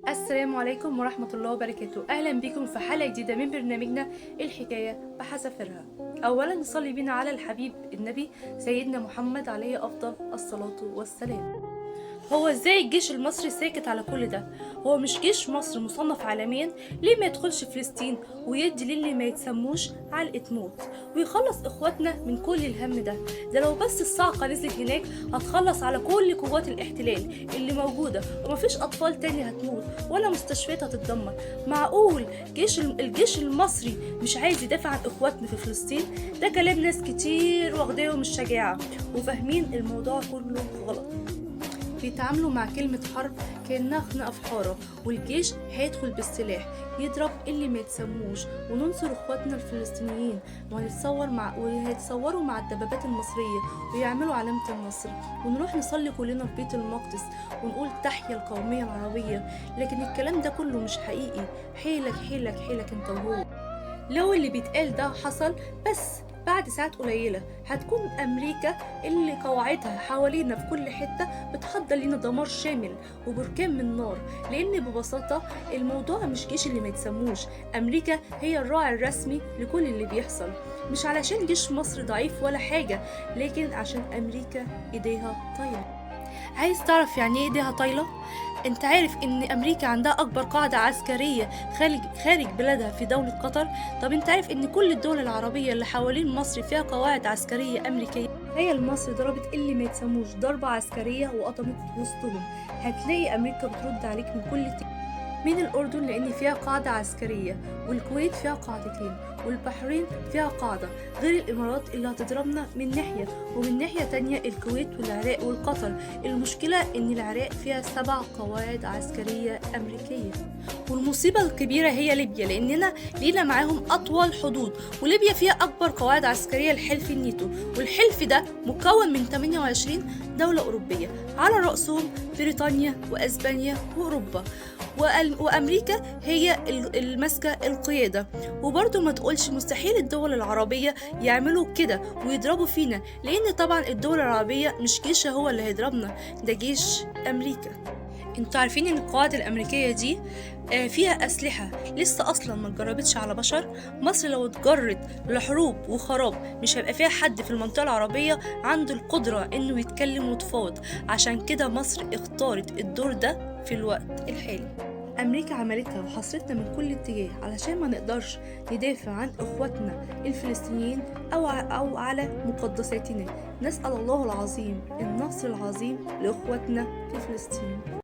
السلام عليكم ورحمة الله وبركاته. أهلا بكم في حلقة جديدة من برنامجنا الحكاية بحذافيرها. أولا نصلي بنا على الحبيب النبي سيدنا محمد عليه أفضل الصلاة والسلام. هو ازاي الجيش المصري ساكت على كل ده؟ هو مش جيش مصر مصنف عالميا؟ ليه ما يدخلش فلسطين ويدي للي ما يتسموش علقة موت ويخلص اخواتنا من كل الهم ده؟ ده لو بس الصاعقة نزلت هناك هتخلص على كل قوات الاحتلال اللي موجودة، ومفيش اطفال تاني هتموت ولا مستشفيات هتتدمر. معقول الجيش المصري مش عايز يدافع عن اخواتنا في فلسطين؟ ده كلام ناس كتير واخداهم الشجاعة وفاهمين الموضوع كله غلط. بيتعاملوا مع كلمة حرب كأنها خناقة في حارة، والجيش هيدخل بالسلاح يضرب اللي ما يتسموش، وننصر اخواتنا الفلسطينيين وهيتصوروا مع الدبابات المصرية ويعملوا علامة النصر، ونروح نصلي كلنا في بيت المقدس ونقول تحيا القومية العربية. لكن الكلام ده كله مش حقيقي. حيلك حيلك حيلك انت وهو. لو اللي بيتقال ده حصل بس بعد ساعات قليلة هتكون أمريكا اللي قواعدها حوالينا في كل حتة بتحضر لنا دمار شامل وبركان من نار، لأن ببساطة الموضوع مش جيش اللي ما يتسموش. أمريكا هي الراعي الرسمي لكل اللي بيحصل، مش علشان جيش مصر ضعيف ولا حاجة، لكن عشان أمريكا إيديها طايلة. عايز تعرف يعني ايه ايديها طايلة؟ انت عارف ان امريكا عندها اكبر قاعدة عسكرية خارج بلادها في دولة قطر؟ طب انت عارف ان كل الدول العربية اللي حوالين مصر فيها قواعد عسكرية امريكية؟ هي مصر ضربت اللي ما يتسموش ضربة عسكرية وقطمت وسطهم، هتلاقي امريكا بترد عليك من كل من الأردن لأن فيها قاعدة عسكرية، والكويت فيها قاعدتين، والبحرين فيها قاعدة، غير الإمارات اللي هتضربنا من ناحية، ومن ناحية تانية الكويت والعراق والقطر. المشكلة إن العراق فيها 7 قواعد عسكرية أمريكية. والمصيبة الكبيرة هي ليبيا، لأننا لينا معاهم أطول حدود، وليبيا فيها أكبر قواعد عسكرية لحلف الناتو، والحلف ده مكون من 28 دولة أوروبية على رأسهم بريطانيا وأسبانيا وأوروبا، وأمريكا هي الماسكة القيادة. وبرضه ما تقولش مستحيل الدول العربية يعملوا كده ويضربوا فينا، لأن طبعا الدول العربية مش جيشها هو اللي هيضربنا، ده جيش أمريكا. انتوا عارفين ان القواعد الامريكيه دي فيها اسلحه لسه اصلا ما اتجربتش على بشر؟ مصر لو اتجرت لحروب وخراب مش هيبقى فيها حد في المنطقه العربيه عنده القدره انه يتكلم ويتفاوض. عشان كده مصر اختارت الدور ده في الوقت الحالي. أمريكا عملتها وحصرتنا من كل اتجاه علشان ما نقدرش ندافع عن إخواتنا الفلسطينيين أو على مقدساتنا. نسأل الله العظيم النصر العظيم لإخواتنا في فلسطين.